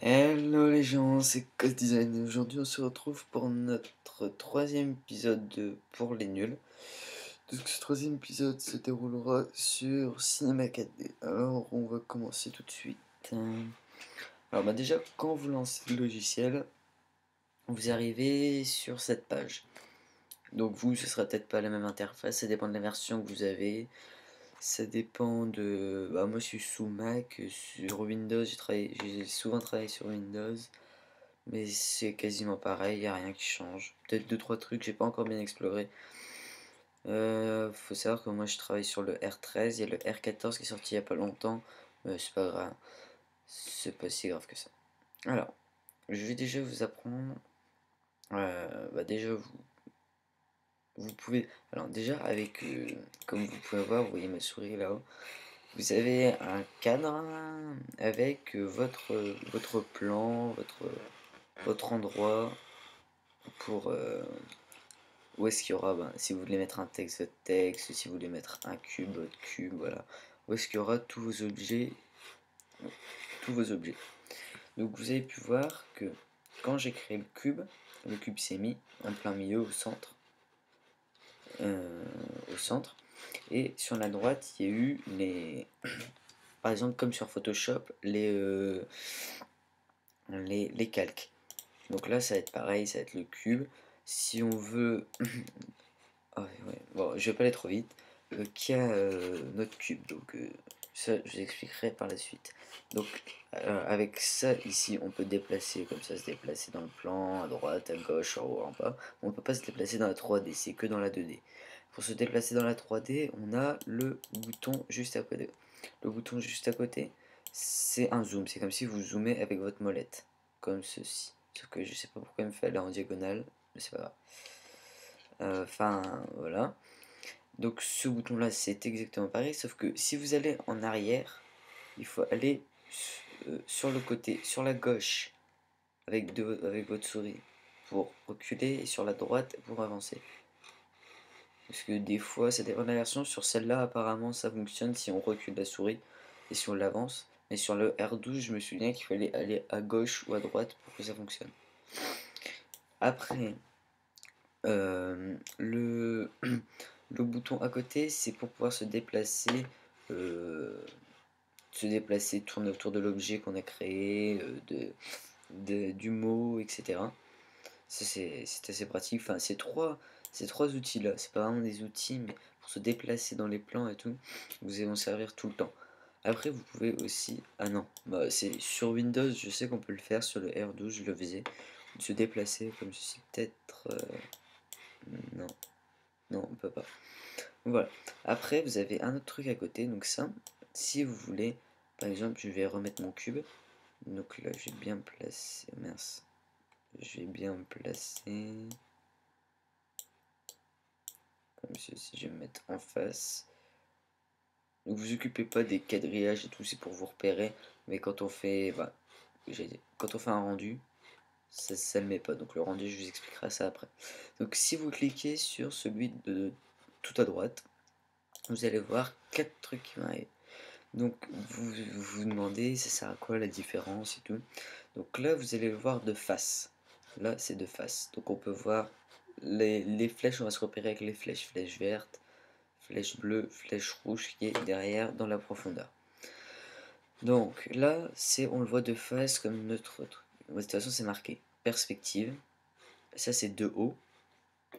Hello les gens, c'est Cos Design et aujourd'hui on se retrouve pour notre troisième épisode de Pour les nuls. Donc ce troisième épisode se déroulera sur Cinema 4D. Alors on va commencer tout de suite. Alors déjà quand vous lancez le logiciel, vous arrivez sur cette page. Donc vous, ce sera peut-être pas la même interface, ça dépend de la version que vous avez. Ça dépend de... moi je suis sous Mac, sur Windows, j'ai souvent travaillé sur Windows. Mais c'est quasiment pareil, il n'y a rien qui change. Peut-être deux trois trucs, j'ai pas encore bien exploré. Faut savoir que moi je travaille sur le R13, il y a le R14 qui est sorti il y a pas longtemps. Mais c'est pas grave, c'est pas si grave que ça. Alors, je vais déjà vous apprendre. Déjà vous pouvez. Alors déjà avec, comme vous pouvez voir, vous voyez ma souris là-haut. Vous avez un cadre avec votre plan, votre endroit pour où est-ce qu'il y aura, si vous voulez mettre un texte, votre texte, si vous voulez mettre un cube, votre cube, voilà. Où est-ce qu'il y aura tous vos objets, tous vos objets. Donc vous avez pu voir que quand j'ai créé le cube s'est mis en plein milieu au centre, et sur la droite il y a eu les, par exemple comme sur Photoshop, les calques. Donc là ça va être pareil, ça va être le cube. Si on veut ah ouais, bon, je vais pas aller trop vite. Qui a notre cube, donc ça je vous expliquerai par la suite. Donc avec ça ici, on peut déplacer comme ça, se déplacer dans le plan, à droite, à gauche, en haut, en bas. On peut pas se déplacer dans la 3D, c'est que dans la 2D. Pour se déplacer dans la 3D, on a le bouton juste à côté. Le bouton juste à côté, c'est un zoom. C'est comme si vous zoomez avec votre molette, comme ceci. Sauf que je sais pas pourquoi il me fait aller en diagonale, mais c'est pas grave. Enfin, voilà. Donc ce bouton là c'est exactement pareil, sauf que si vous allez en arrière, il faut aller sur le côté, sur la gauche avec votre souris pour reculer et sur la droite pour avancer. Parce que des fois ça dépend de la version, sur celle-là apparemment ça fonctionne si on recule la souris et si on l'avance. Mais sur le R12 je me souviens qu'il fallait aller à gauche ou à droite pour que ça fonctionne. Après, le le bouton à côté, c'est pour pouvoir se déplacer, tourner autour de l'objet qu'on a créé, du mot, etc. Ça, c'est assez pratique. Enfin, ces trois outils-là, c'est pas vraiment des outils, mais pour se déplacer dans les plans et tout, vous allez en servir tout le temps. Après, vous pouvez aussi... Ah non, c'est sur Windows, je sais qu'on peut le faire, sur le R12, je le faisais. Se déplacer comme ceci, peut-être... non, non, on peut pas. Voilà. Après, vous avez un autre truc à côté. Donc ça, si vous voulez, par exemple, je vais remettre mon cube. Donc là, je vais bien placer. Mince. Je vais bien placer. Comme ceci, je vais me mettre en face. Donc vous occupez pas des quadrillages et tout, c'est pour vous repérer. Mais quand on fait, quand on fait un rendu, ça le met pas. Donc le rendu, je vous expliquerai ça après. Donc si vous cliquez sur celui de tout à droite, vous allez voir quatre trucs qui vont arriver. Donc vous vous demandez ça sert à quoi la différence et tout. Donc là vous allez le voir de face. Là c'est de face. Donc on peut voir les flèches, on va se repérer avec les flèches. Flèche verte, flèche bleue, flèche rouge qui est derrière dans la profondeur. Donc là on le voit de face comme notre truc. De toute façon c'est marqué perspective. Ça c'est de haut.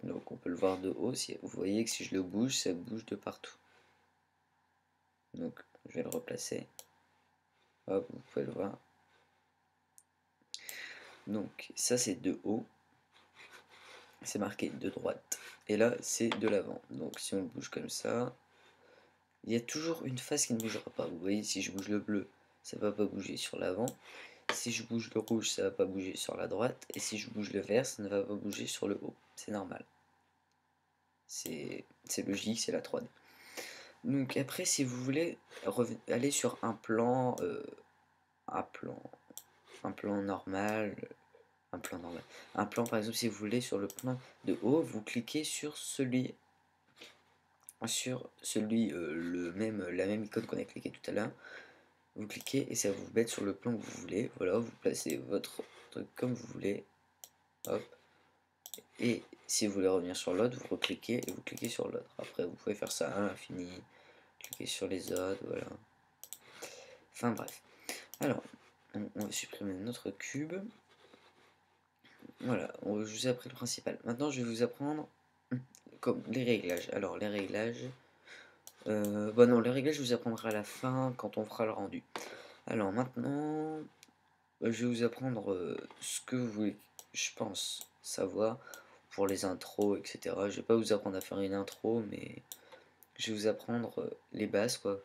Donc on peut le voir de haut. Si, vous voyez que si je le bouge, ça bouge de partout. Donc je vais le replacer. Hop, vous pouvez le voir. Donc ça c'est de haut, c'est marqué de droite. Et là c'est de l'avant. Donc si on le bouge comme ça, il y a toujours une face qui ne bougera pas. Vous voyez, si je bouge le bleu, ça va pas bouger sur l'avant. Si je bouge le rouge, ça va pas bouger sur la droite. Et si je bouge le vert, ça ne va pas bouger sur le haut. C'est normal. C'est logique, c'est la 3D. Donc après, si vous voulez aller sur un plan, un plan, un plan normal, un plan normal. Un plan, par exemple, si vous voulez, sur le plan de haut, vous cliquez sur celui, la même icône qu'on a cliqué tout à l'heure. vous cliquez et ça va vous mettre sur le plan que vous voulez. Voilà, vous placez votre truc comme vous voulez. Hop. Et si vous voulez revenir sur l'autre, vous recliquez et vous cliquez sur l'autre. Après, vous pouvez faire ça à l'infini. Cliquer sur les autres, voilà. Enfin bref. Alors, on va supprimer notre cube. Voilà, je vous ai appris le principal. Maintenant, je vais vous apprendre comme les réglages. Alors, les réglages... bah non, les réglages, je vous apprendrai à la fin, quand on fera le rendu. Alors, maintenant, je vais vous apprendre ce que vous voulez, je pense, savoir pour les intros, etc. Je vais pas vous apprendre à faire une intro, mais je vais vous apprendre les bases, quoi.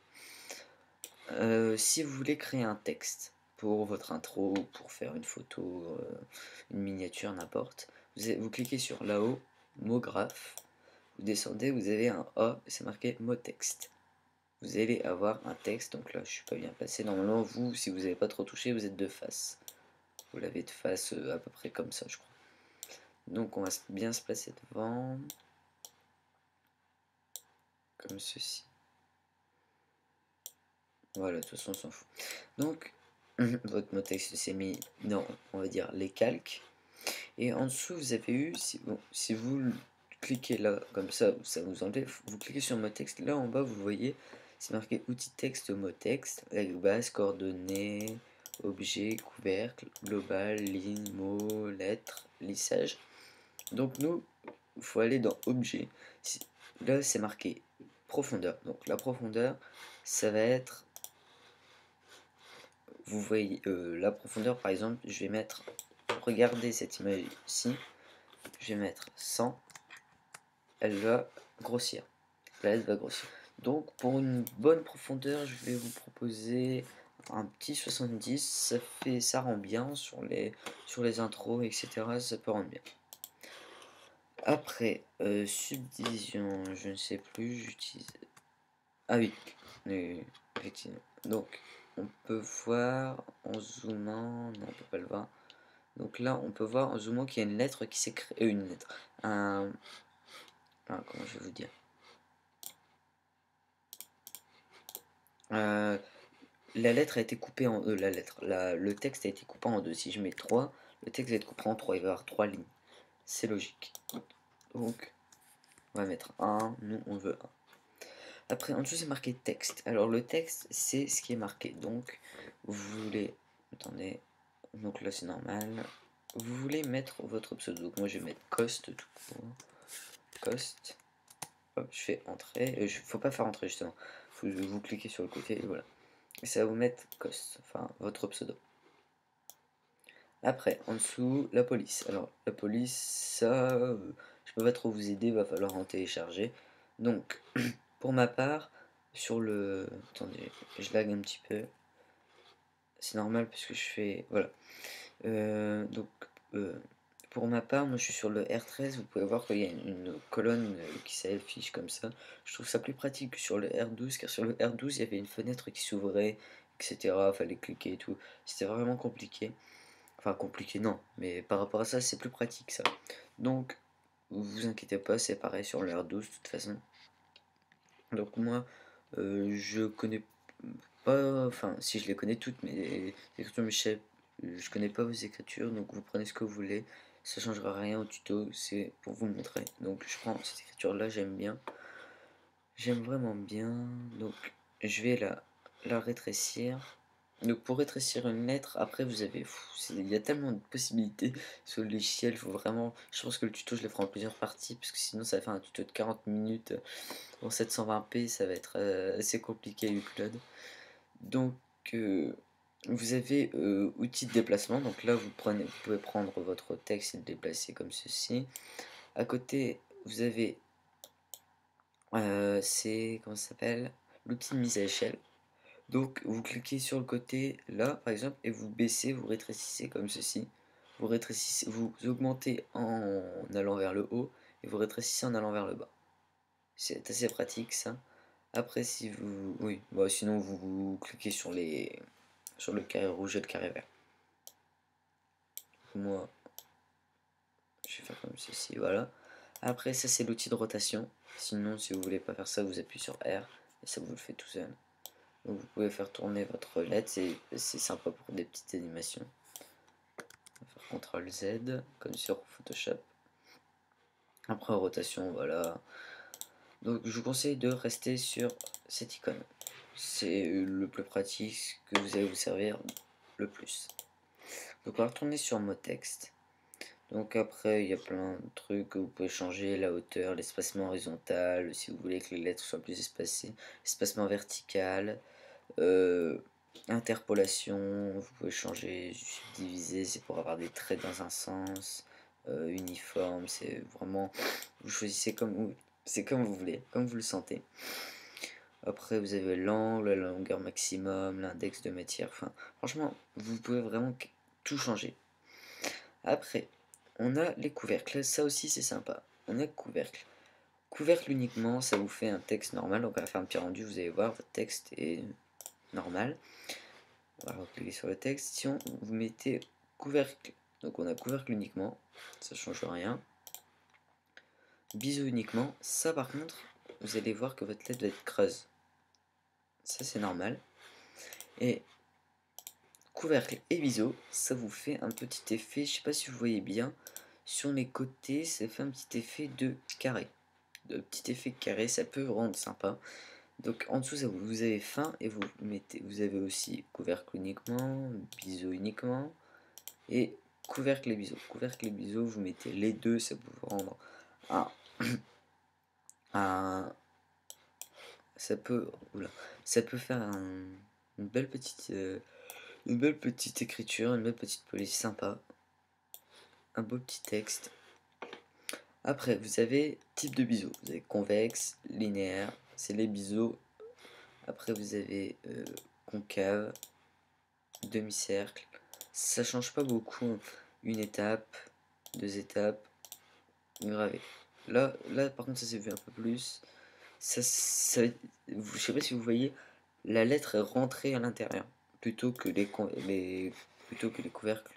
Si vous voulez créer un texte pour votre intro, pour faire une photo, une miniature, n'importe, vous cliquez sur là-haut, mot graphe, vous descendez, vous avez un A, c'est marqué mot texte. Vous allez avoir un texte, donc là je suis pas bien placé, normalement vous, si vous n'avez pas trop touché, vous êtes de face. Vous l'avez de face à peu près comme ça, je crois. Donc on va bien se placer devant, comme ceci. Voilà, de toute façon on s'en fout. Donc, votre mot texte s'est mis dans, on va dire, les calques. Et en dessous, vous avez eu, si vous cliquez là, comme ça vous enlève, vous cliquez sur mot texte, là en bas, vous voyez, c'est marqué outil texte, mot texte, avec base, coordonnées, objet, couvercle, global, ligne, mot, lettre, lissage. Donc nous, il faut aller dans objet. Là, c'est marqué profondeur. Donc la profondeur, ça va être, vous voyez, la profondeur, par exemple, je vais mettre, regardez cette image ici, je vais mettre 100, elle va grossir. Là, elle va grossir. Donc, pour une bonne profondeur, je vais vous proposer un petit 70. Ça rend bien sur les intros, etc. Ça peut rendre bien. Après, subdivision, je ne sais plus, j'utilise... Ah oui, effectivement. Donc, on peut voir en zoomant... Non, on peut pas le voir. Donc là, on peut voir en zoomant qu'il y a une lettre qui s'est créée... une lettre. Comment je vais vous dire, la lettre a été coupée en le texte a été coupé en deux. Si je mets 3, le texte va être coupé en 3. Il va y avoir 3 lignes. C'est logique. Donc, on va mettre 1. Nous, on veut 1. Après, en dessous, c'est marqué texte. Alors, le texte, c'est ce qui est marqué. Donc, vous voulez... Attendez. Donc là, c'est normal. Vous voulez mettre votre pseudo. Donc, moi, je vais mettre Cost tout court. Cost. Hop, je fais entrer. Faut pas faire entrer, justement. Faut que vous cliquez sur le côté, et voilà. Et ça va vous mettre Cost. Enfin, votre pseudo. Après, en dessous, la police. Alors, la police, ça, je peux pas trop vous aider, va falloir en télécharger. Donc, pour ma part, sur le... Attendez, je lag un petit peu. C'est normal parce que je fais... Voilà. Donc, pour ma part, moi je suis sur le R13. Vous pouvez voir qu'il y a une colonne qui s'affiche comme ça. Je trouve ça plus pratique que sur le R12, car sur le R12, il y avait une fenêtre qui s'ouvrait, etc. Fallait cliquer et tout. C'était vraiment compliqué. Enfin, compliqué, non, mais par rapport à ça, c'est plus pratique ça. Donc, vous inquiétez pas, c'est pareil sur le R12 de toute façon. Donc, moi, je connais pas, enfin, si je les connais toutes, mais les écritures Michel, je connais pas vos écritures, donc vous prenez ce que vous voulez. Ça changera rien au tuto, c'est pour vous montrer. Donc, je prends cette écriture là, j'aime bien. J'aime vraiment bien. Donc, je vais la rétrécir. Donc pour rétrécir une lettre, après vous avez, il y a tellement de possibilités sur le logiciel, il faut vraiment, je pense que le tuto je le ferai en plusieurs parties, parce que sinon ça va faire un tuto de 40 minutes en 720p, ça va être assez compliqué Ucloud. Donc vous avez outils de déplacement, donc là vous pouvez prendre votre texte et le déplacer comme ceci. À côté vous avez, c'est, comment ça s'appelle, l'outil de mise à échelle. Donc vous cliquez sur le côté là par exemple et vous baissez, vous rétrécissez comme ceci. Vous rétrécissez, vous augmentez en allant vers le haut et vous rétrécissez en allant vers le bas. C'est assez pratique ça. Après si vous... Oui, bon, sinon vous cliquez sur le carré rouge et le carré vert. Moi, je vais faire comme ceci, voilà. Après ça c'est l'outil de rotation. Sinon si vous voulez pas faire ça, vous appuyez sur R et ça vous le fait tout seul. Donc vous pouvez faire tourner votre LED, c'est sympa pour des petites animations. On va faire CTRL Z, comme sur Photoshop. Après rotation, voilà. Donc je vous conseille de rester sur cette icône. C'est le plus pratique, que vous allez vous servir le plus. Donc on va retourner sur mot texte. Donc après il y a plein de trucs que vous pouvez changer, la hauteur, l'espacement horizontal, si vous voulez que les lettres soient plus espacées, espacement vertical, interpolation, vous pouvez changer, diviser, c'est pour avoir des traits dans un sens, uniforme, c'est vraiment, vous choisissez c'est comme vous voulez, comme vous le sentez. Après vous avez l'angle, la longueur maximum, l'index de matière, enfin franchement vous pouvez vraiment tout changer. Après on a les couvercles, ça aussi c'est sympa, on a couvercle. Couvercle uniquement, ça vous fait un texte normal, donc on va faire un petit rendu, vous allez voir, votre texte est normal. On va cliquer sur le texte, si on vous mettez couvercle, donc on a couvercle uniquement, ça change rien. Biseau uniquement, ça par contre, vous allez voir que votre lettre va être creuse. Ça c'est normal. Et couvercle et biseau, ça vous fait un petit effet, je sais pas si vous voyez bien, sur les côtés, ça fait un petit effet de carré. De petit effet carré, ça peut rendre sympa. Donc en dessous, ça vous avez fin et vous avez aussi couvercle uniquement, biseau uniquement et couvercle et biseau. Couvercle et biseau, vous mettez les deux, ça peut vous rendre un, ça peut, ça peut faire une belle petite écriture, une belle petite police sympa, un beau petit texte. Après, vous avez type de biseau. Vous avez convexe, linéaire, c'est les biseaux. Après, vous avez concave, demi-cercle. Ça change pas beaucoup. Une étape, deux étapes, gravé. Là, par contre, ça s'est vu un peu plus. Je sais pas si vous voyez, la lettre est rentrée à l'intérieur plutôt que plutôt que les couvercles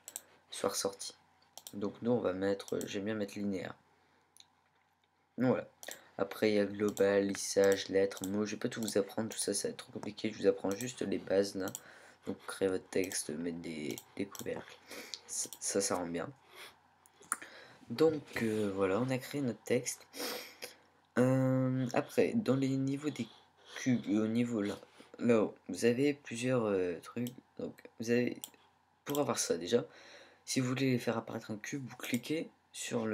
soient ressortis. Donc nous, on va mettre, j'aime bien mettre linéaire. Donc voilà. Après, il y a global, lissage, lettres, mots. Je vais pas tout vous apprendre, tout ça, ça va être trop compliqué. Je vous apprends juste les bases là. Donc créer votre texte, mettre des couvercles. Ça rend bien. Donc voilà, on a créé notre texte. Après, dans les niveaux des cubes, au niveau là-haut, vous avez plusieurs trucs. Donc vous avez, pour avoir ça déjà, si vous voulez faire apparaître un cube, vous cliquez sur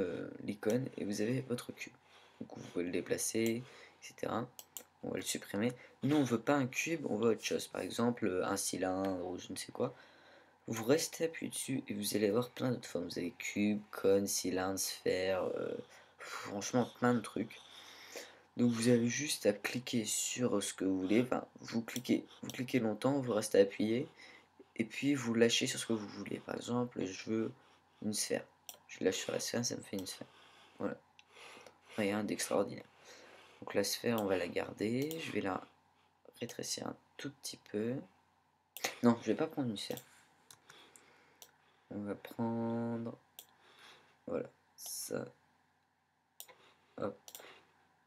l'icône et vous avez votre cube. Donc vous pouvez le déplacer, etc. On va le supprimer. Nous on veut pas un cube, on veut autre chose. Par exemple un cylindre ou je ne sais quoi. Vous restez appuyé dessus et vous allez avoir plein d'autres formes. Vous avez cube, cône, cylindre, sphère, franchement plein de trucs. Donc vous avez juste à cliquer sur ce que vous voulez. Enfin, vous cliquez longtemps, vous restez appuyé et puis vous lâchez sur ce que vous voulez. Par exemple, je veux une sphère. Je lâche sur la sphère, ça me fait une sphère. Voilà, rien d'extraordinaire. Donc la sphère, on va la garder. Je vais la rétrécir un tout petit peu. Non, je vais pas prendre une sphère. On va prendre, voilà, ça. Hop,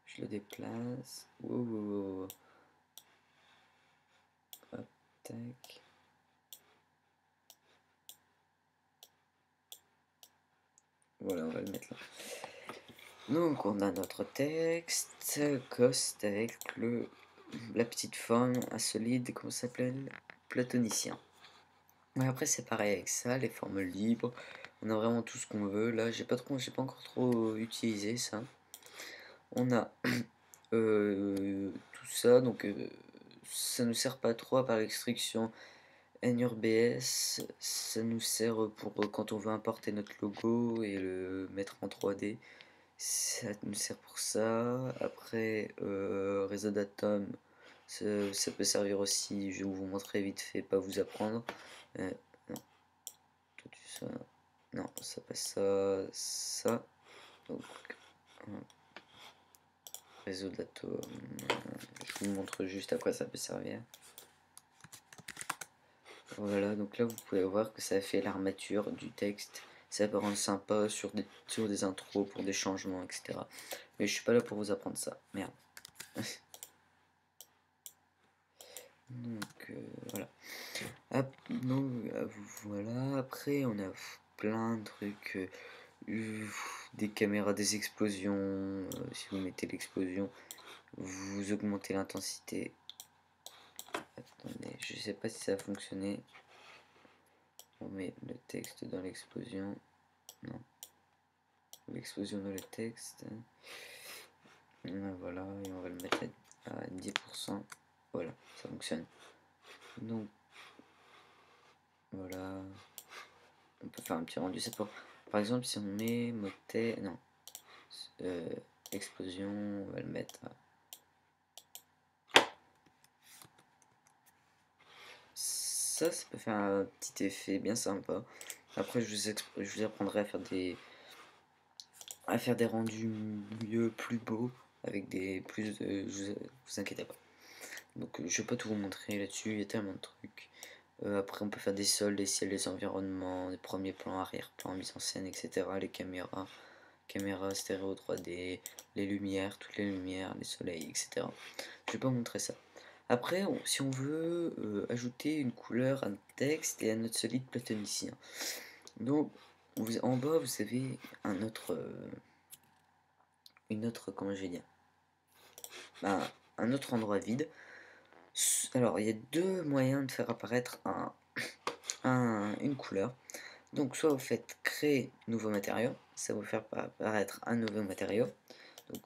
je le déplace. Wow, wow, wow. Hop, tac. Voilà, on va le mettre là. Donc on a notre texte, coste avec la petite forme insolide, comment ça s'appelle? Platonicien. Mais après c'est pareil avec ça, les formes libres, on a vraiment tout ce qu'on veut. Là j'ai pas encore trop utilisé ça. On a tout ça, donc ça nous sert pas trop par l'extraction NURBS, ça nous sert pour quand on veut importer notre logo et le mettre en 3D. Ça nous sert pour ça. Après, réseau d'atomes, ça peut servir aussi. Je vais vous montrer vite fait, pas vous apprendre. Non, tout ça. Non, ça passe ça. Donc, réseau d'atomes. Je vous montre juste à quoi ça peut servir. Voilà, donc là vous pouvez voir que ça fait l'armature du texte. Ça peut rendre sympa sur des intros, pour des changements, etc. Mais je suis pas là pour vous apprendre ça. Merde. Donc voilà. Donc voilà, après on a plein de trucs, des caméras, des explosions, si vous mettez l'explosion, vous augmentez l'intensité. Attendez, je sais pas si ça a fonctionné. On met le texte dans l'explosion. Non. L'explosion dans le texte. Voilà, et on va le mettre à 10%. Voilà, ça fonctionne. Donc, voilà. On peut faire un petit rendu. C'est par exemple, si on met motet. Non. Explosion, on va le mettre à. Ça peut faire un petit effet bien sympa. Après, je vous apprendrai à faire des rendus mieux, plus beaux, avec des plus de. Vous inquiétez pas. Donc, je vais pas tout vous montrer là-dessus, il y a tellement de trucs. Après, on peut faire des sols, des ciels, des environnements, des premiers plans, arrière-plans, mise en scène, etc. Les caméras stéréo 3D, les lumières, toutes les lumières, les soleils, etc. Je vais pas vous montrer ça. Après, si on veut ajouter une couleur à notre texte et à notre solide platonicien. Donc, en bas, vous avez une autre, comment je vais dire, un autre endroit vide. Alors, il y a deux moyens de faire apparaître une couleur. Donc, soit vous faites créer nouveau matériau, ça va vous faire apparaître un nouveau matériau. Donc,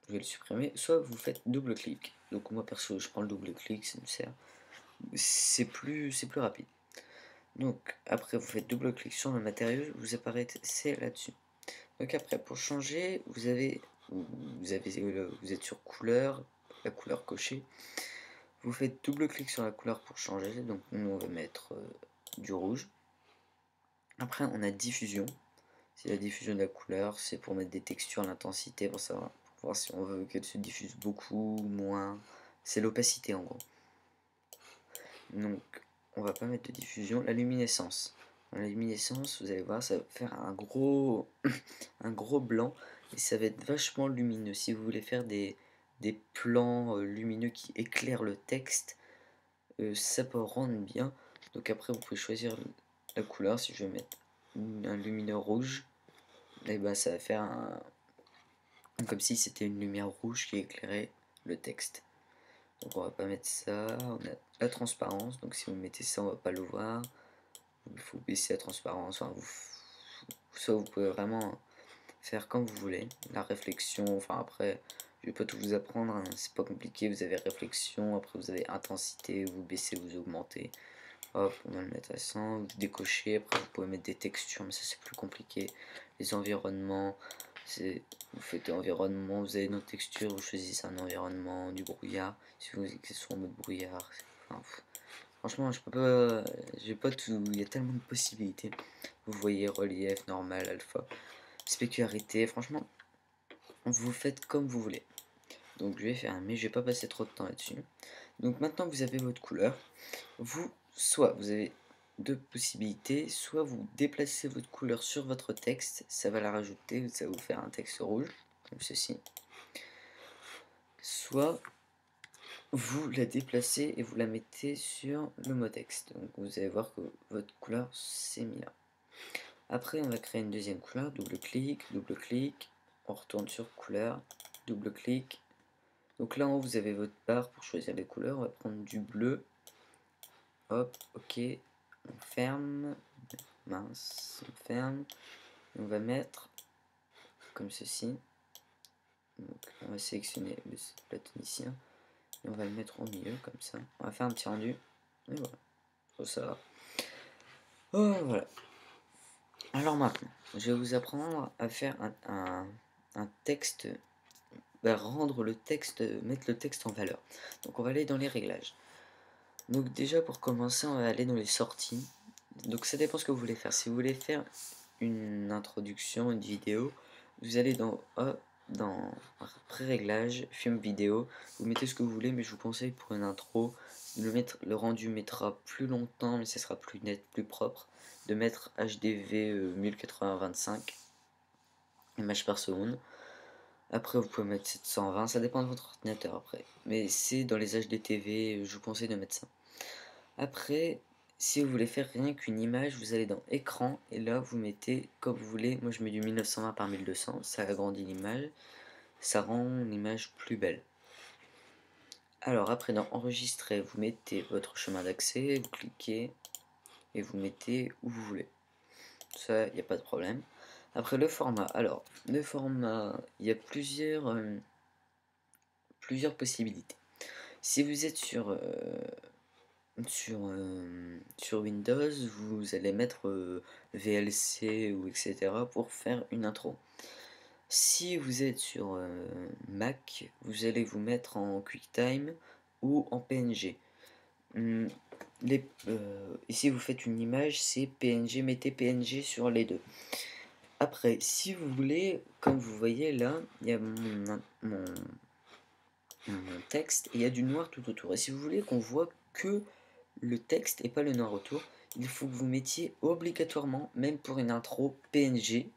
je vais le supprimer. Soit vous faites double clic. Donc, moi perso, je prends le double clic, ça me sert. C'est plus rapide. Donc, après, vous faites double clic sur le matériau, vous apparaissez là-dessus. Donc, après, pour changer, vous êtes sur couleur, la couleur cochée. Vous faites double clic sur la couleur pour changer. Donc, nous, on va mettre du rouge. Après, on a diffusion. C'est la diffusion de la couleur. C'est pour mettre des textures, l'intensité, pour savoir, pour voir si on veut qu'elle se diffuse beaucoup, moins. C'est l'opacité en gros. Donc, on va pas mettre de diffusion. La luminescence. Dans la luminescence, vous allez voir, ça va faire un gros, un gros blanc. Et ça va être vachement lumineux. Si vous voulez faire des plans lumineux qui éclairent le texte, ça peut rendre bien. Donc après, vous pouvez choisir la couleur. Si je vais mettre un lumineux rouge, et ben ça va faire comme si c'était une lumière rouge qui éclairait le texte. Donc on va pas mettre ça. On a la transparence. Donc si vous mettez ça, on va pas le voir. Il faut baisser la transparence. Enfin, soit vous pouvez vraiment faire comme vous voulez. La réflexion. Enfin après, je vais pas tout vous apprendre. Hein, c'est pas compliqué. Vous avez réflexion. Après vous avez intensité. Vous baissez, vous augmentez. Hop, on va le mettre à 100, vous décochez, après vous pouvez mettre des textures, mais ça c'est plus compliqué. Les environnements, vous faites environnement, vous avez notre texture, vous choisissez un environnement, du brouillard, si vous voulez que ce soit en mode brouillard. Enfin, franchement, je peux pas, j'ai pas tout, il y a tellement de possibilités. Vous voyez relief, normal, alpha, spécularité, franchement, vous faites comme vous voulez. Donc je vais fermer, je vais pas passer trop de temps là-dessus. Donc maintenant que vous avez votre couleur, soit vous avez deux possibilités, soit vous déplacez votre couleur sur votre texte, ça va la rajouter, ça va vous faire un texte rouge, comme ceci. Soit vous la déplacez et vous la mettez sur le mot texte. Donc vous allez voir que votre couleur s'est mise là. Après on va créer une deuxième couleur, double clic, on retourne sur couleur, double clic. Donc là en haut vous avez votre barre pour choisir les couleurs, on va prendre du bleu. Hop, ok, on ferme, mince, on ferme, et on va mettre comme ceci. Donc on va sélectionner le platonicien, et on va le mettre au milieu, comme ça. On va faire un petit rendu, et voilà, ça va. Oh, voilà. Alors maintenant, je vais vous apprendre à faire un texte, rendre le texte, mettre le texte en valeur. Donc on va aller dans les réglages. Donc déjà pour commencer, on va aller dans les sorties. Donc ça dépend ce que vous voulez faire. Si vous voulez faire une introduction, une vidéo, vous allez dans pré-réglage, film vidéo, vous mettez ce que vous voulez, mais je vous conseille pour une intro, le rendu mettra plus longtemps, mais ça sera plus net, plus propre, de mettre HDV 1080-25 images par seconde. Après, vous pouvez mettre 720, ça dépend de votre ordinateur après. Mais c'est dans les HDTV, je vous conseille de mettre ça. Après, si vous voulez faire rien qu'une image, vous allez dans écran et là vous mettez comme vous voulez. Moi je mets du 1920 par 1200, ça agrandit l'image, ça rend l'image plus belle. Alors après dans enregistrer, vous mettez votre chemin d'accès, vous cliquez et vous mettez où vous voulez. Ça, il n'y a pas de problème. Après le format, alors le format, il y a plusieurs possibilités. Si vous êtes sur Windows, vous allez mettre VLC ou etc. pour faire une intro. Si vous êtes sur Mac, vous allez vous mettre en QuickTime ou en PNG. Hum, et si vous faites une image, c'est PNG, mettez PNG sur les deux. Après, si vous voulez, comme vous voyez là, il y a mon texte et il y a du noir tout autour. Et si vous voulez qu'on voit que le texte et pas le noir autour, il faut que vous mettiez obligatoirement, même pour une intro PNG,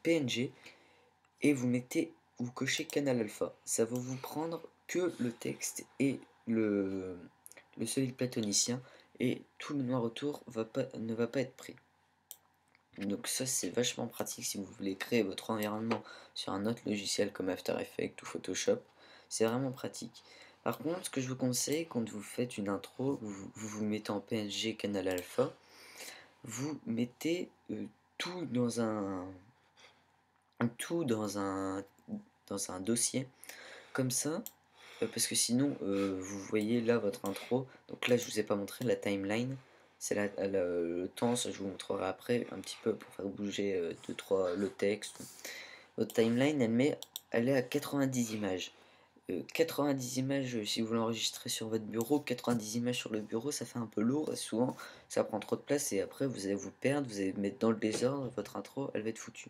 PNG, et vous cochez Canal Alpha. Ça va vous prendre que le texte et le solide platonicien, et tout le noir autour ne va pas être pris. Donc ça c'est vachement pratique si vous voulez créer votre environnement sur un autre logiciel comme After Effects ou Photoshop. C'est vraiment pratique. Par contre, ce que je vous conseille quand vous faites une intro, vous mettez en PNG Canal Alpha, vous mettez tout dans un dans un dossier comme ça, parce que sinon vous voyez là votre intro. Donc là je vous ai pas montré la timeline, c'est le temps, ça je vous montrerai après un petit peu pour faire bouger le texte. Votre timeline elle est à 90 images. 90 images si vous l'enregistrez sur votre bureau, 90 images sur le bureau, ça fait un peu lourd et souvent ça prend trop de place et après vous allez vous perdre, vous allez mettre dans le désordre, votre intro elle va être foutue.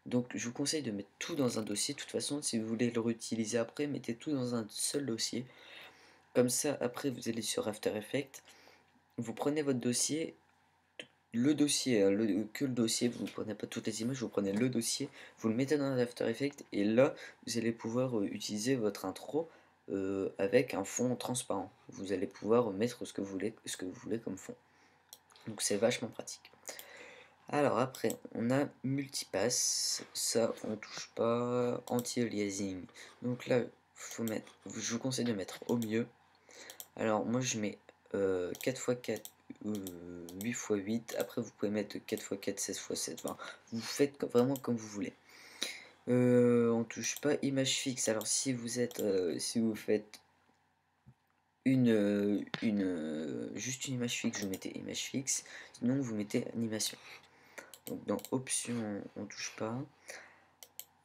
Donc je vous conseille de mettre tout dans un dossier. De toute façon, si vous voulez le réutiliser après, mettez tout dans un seul dossier. Comme ça, après vous allez sur After Effects, vous prenez votre dossier, le dossier, hein, que le dossier, vous ne prenez pas toutes les images, vous prenez le dossier, vous le mettez dans After Effects et là vous allez pouvoir utiliser votre intro avec un fond transparent. Vous allez pouvoir mettre ce que vous voulez comme fond. Donc c'est vachement pratique. Alors après, on a multipass, ça on touche pas, anti-aliasing. Donc là, je vous conseille de mettre au mieux. Alors moi je mets 4x4, 8x8, après vous pouvez mettre 4x4, 16x7, enfin, vous faites vraiment comme vous voulez. On touche pas image fixe, alors si vous faites juste une image fixe, vous mettez image fixe, sinon vous mettez animation. Donc dans options, on touche pas.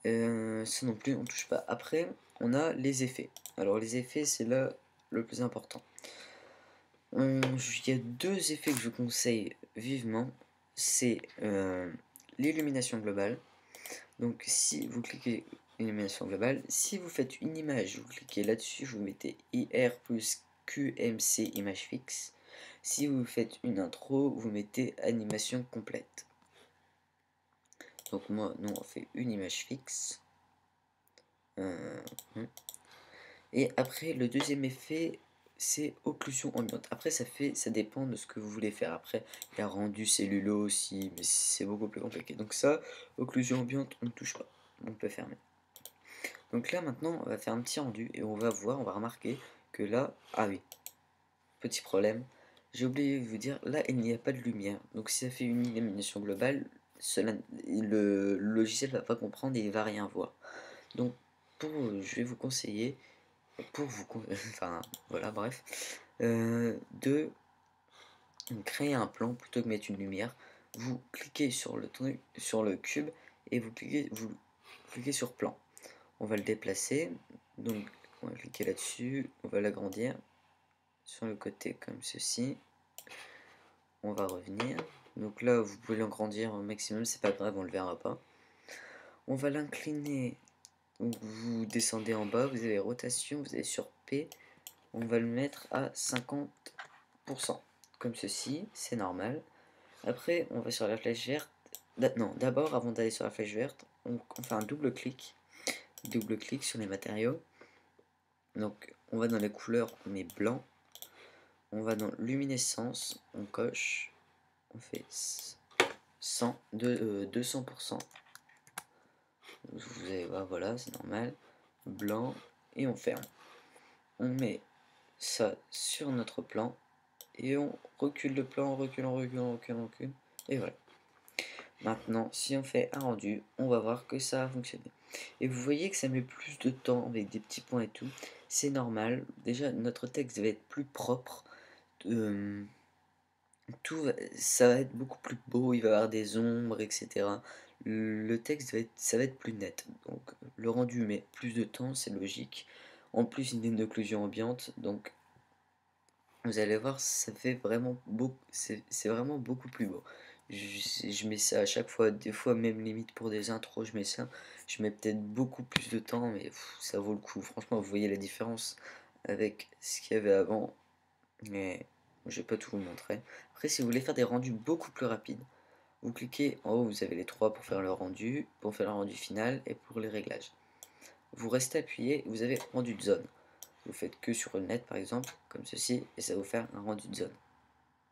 Ça non plus, on touche pas. Après, on a les effets. Alors les effets, c'est là le plus important. Il y a deux effets que je conseille vivement. C'est l'illumination globale. Donc si vous cliquez illumination globale, si vous faites une image, vous cliquez là-dessus, vous mettez IR plus QMC image fixe. Si vous faites une intro, vous mettez animation complète. Donc moi, nous on fait une image fixe. Et après, le deuxième effet, c'est occlusion ambiante. Après, ça dépend de ce que vous voulez faire. Après, il y a rendu cellulo aussi, mais c'est beaucoup plus compliqué. Donc ça, occlusion ambiante, on ne touche pas. On peut fermer. Donc là, maintenant, on va faire un petit rendu et on va remarquer que là, ah oui, petit problème. J'ai oublié de vous dire, là, il n'y a pas de lumière. Donc si ça fait une illumination globale, le logiciel va pas comprendre et il va rien voir. Donc, je vais vous conseiller, enfin, voilà, bref, de créer un plan plutôt que mettre une lumière. Vous cliquez sur le truc, sur le cube, et vous cliquez sur plan. On va le déplacer, donc on va cliquer là-dessus, on va l'agrandir sur le côté comme ceci. On va revenir. Donc là, vous pouvez l'agrandir au maximum, c'est pas grave, on le verra pas. On va l'incliner. Donc vous descendez en bas, vous avez rotation, vous allez sur P. On va le mettre à 50%. Comme ceci, c'est normal. Après, on va sur la flèche verte Non, d'abord, avant d'aller sur la flèche verte, on fait un double clic sur les matériaux. Donc, on va dans les couleurs, on met blanc. On va dans luminescence, on coche, on fait 200%. Vous allez voir, voilà, c'est normal. Blanc, et on ferme. On met ça sur notre plan, et on recule le plan, on recule, on recule, on recule, on recule, et voilà. Maintenant, si on fait un rendu, on va voir que ça a fonctionné. Et vous voyez que ça met plus de temps avec des petits points et tout. C'est normal. Déjà, notre texte va être plus propre. Ça va être beaucoup plus beau, il va y avoir des ombres, etc. Le texte ça va être plus net. Donc le rendu met plus de temps, c'est logique. En plus, il y a une occlusion ambiante, donc vous allez voir, ça fait vraiment beau, c'est vraiment beaucoup plus beau. Je mets ça à chaque fois, des fois même limite pour des intros, je mets ça. Je mets peut-être beaucoup plus de temps, mais ça vaut le coup. Franchement, vous voyez la différence avec ce qu'il y avait avant. Mais je vais pas tout vous montrer. Après, si vous voulez faire des rendus beaucoup plus rapides, vous cliquez en haut, vous avez les trois pour faire le rendu, final et pour les réglages. Vous restez appuyé, vous avez rendu de zone. Vous faites que sur une lettre par exemple, comme ceci, et ça va vous faire un rendu de zone.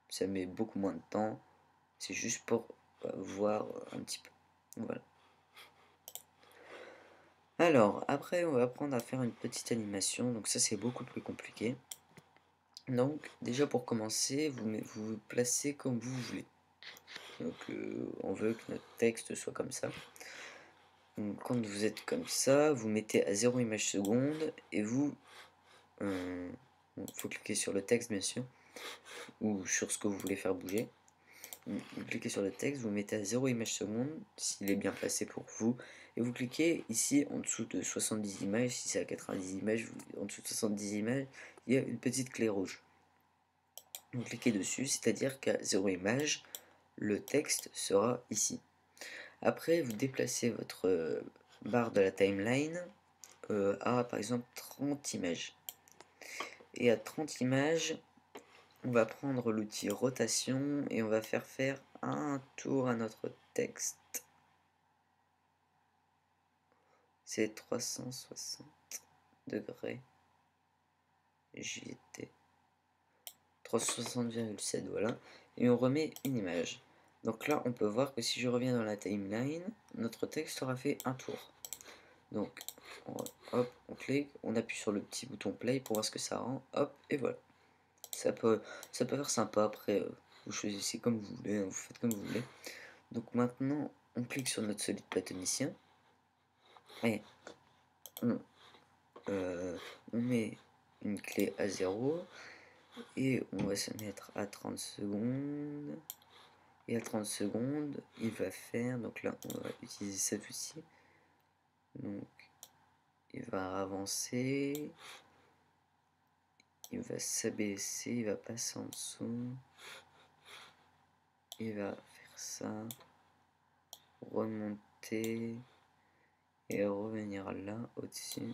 Ça met beaucoup moins de temps, c'est juste pour voir un petit peu. Voilà. Alors, après, on va apprendre à faire une petite animation, donc ça c'est beaucoup plus compliqué. Donc, déjà pour commencer, vous placez comme vous voulez. Donc on veut que notre texte soit comme ça. Donc, quand vous êtes comme ça, vous mettez à 0 image seconde et vous... faut cliquer sur le texte bien sûr, ou sur ce que vous voulez faire bouger. Vous cliquez sur le texte, vous mettez à 0 image seconde, s'il est bien placé pour vous, et vous cliquez ici en dessous de 70 images, si c'est à 90 images, en dessous de 70 images, il y a une petite clé rouge. Vous cliquez dessus, c'est-à-dire qu'à 0 image, le texte sera ici. Après, vous déplacez votre barre de la timeline à par exemple 30 images. Et à 30 images, on va prendre l'outil rotation et on va faire un tour à notre texte. C'est 360 degrés. JT 360,7, voilà. Et on remet une image. Donc là, on peut voir que si je reviens dans la timeline, notre texte aura fait un tour. Donc, hop, on clique, on appuie sur le petit bouton play pour voir ce que ça rend, hop, et voilà. Ça peut faire sympa, après, vous choisissez comme vous voulez, hein, vous faites comme vous voulez. Donc maintenant, on clique sur notre solide platonicien, et on met une clé à 0, et on va se mettre à 30 secondes, et à 30 secondes, il va faire, donc là, on va utiliser cet outil, donc il va avancer, il va s'abaisser, il va passer en dessous, il va faire ça, remonter, et revenir là, au-dessus,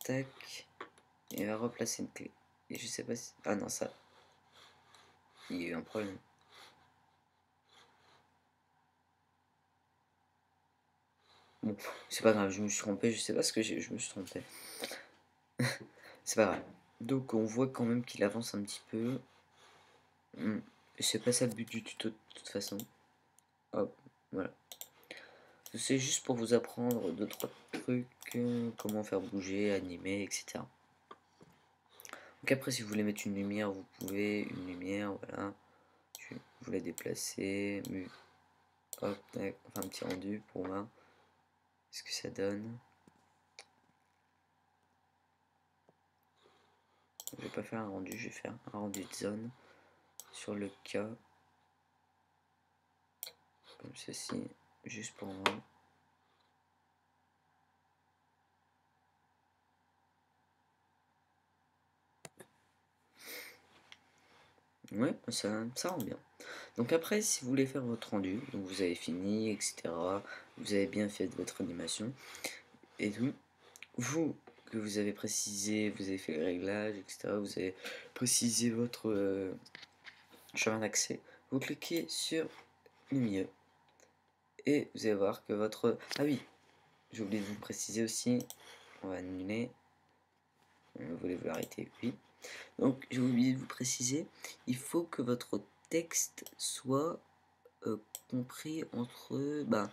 tac, et il va replacer une clé. Et je sais pas si... Ah non, ça, il y a eu un problème. Bon, c'est pas grave, je me suis trompé, je sais pas ce que je me suis trompé. C'est pas grave. Donc on voit quand même qu'il avance un petit peu. C'est pas ça le but du tuto de toute façon. Hop, voilà. C'est juste pour vous apprendre 2-3 trucs, comment faire bouger, animer, etc. Donc après si vous voulez mettre une lumière, vous pouvez, une lumière, voilà. Vous la déplacez, hop, tac, on fait un petit rendu pour voir ce que ça donne. Je vais pas faire un rendu, je vais faire un rendu de zone sur le cas, comme ceci, juste pour moi. Ouais, ça rend bien. Donc après, si vous voulez faire votre rendu, donc vous avez fini, etc. Vous avez bien fait votre animation et tout. Vous, que vous avez précisé, vous avez fait les réglages, etc. Vous avez précisé votre chemin d'accès. Vous cliquez sur le milieu. et vous allez voir que votre... Ah oui, j'ai oublié de vous préciser aussi, on va annuler, voulez-vous l'arrêter? Oui. Donc j'ai oublié de vous préciser, il faut que votre texte soit compris entre... Bah,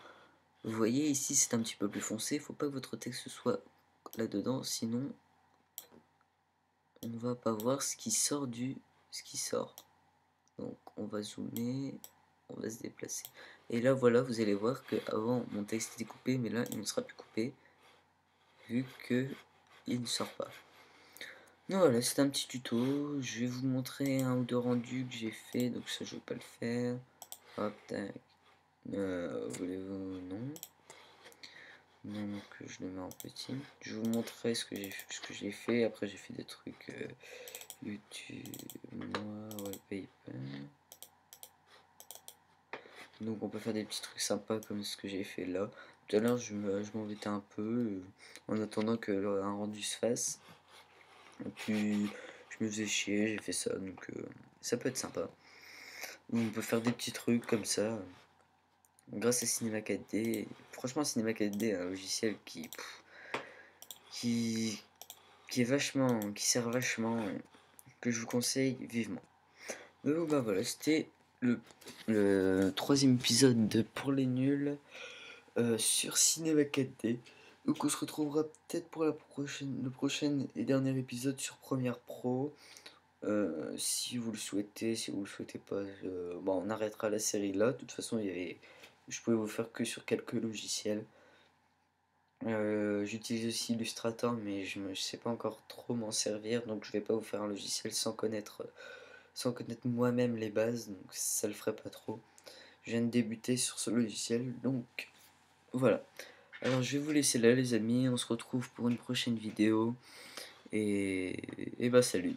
vous voyez ici c'est un petit peu plus foncé, il faut pas que votre texte soit là-dedans, sinon on ne va pas voir ce qui sort ce qui sort. Donc on va zoomer, on va se déplacer. Et là voilà, vous allez voir que avant mon texte était coupé, mais là il ne sera plus coupé, vu que il ne sort pas. Donc voilà, c'est un petit tuto. Je vais vous montrer un ou deux rendus que j'ai fait, donc ça je vais pas le faire. Hop, tac. Voulez-vous? Non. Donc je le mets en petit. Je vais vous montrer ce que j'ai fait. Après j'ai fait des trucs YouTube, moi, wallpaper. Donc on peut faire des petits trucs sympas comme ce que j'ai fait là. Tout à l'heure je m'embêtais un peu en attendant que un rendu se fasse. Et puis je me faisais chier, j'ai fait ça, donc ça peut être sympa. On peut faire des petits trucs comme ça grâce à Cinema 4D. Franchement Cinema 4D est un logiciel qui, qui est vachement, qui sert vachement, que je vous conseille vivement. Donc bah voilà, c'était le troisième épisode de Pour les nuls sur Cinéma 4D. Donc on se retrouvera peut-être pour le prochain et dernier épisode sur Premiere Pro. Si vous le souhaitez, si vous le souhaitez pas, bon, on arrêtera la série là. De toute façon, je pouvais vous faire que sur quelques logiciels. J'utilise aussi Illustrator, mais je sais pas encore trop m'en servir, donc je vais pas vous faire un logiciel sans connaître moi-même les bases, donc ça le ferait pas trop. Je viens de débuter sur ce logiciel, donc voilà. Alors je vais vous laisser là les amis, on se retrouve pour une prochaine vidéo, et bah salut.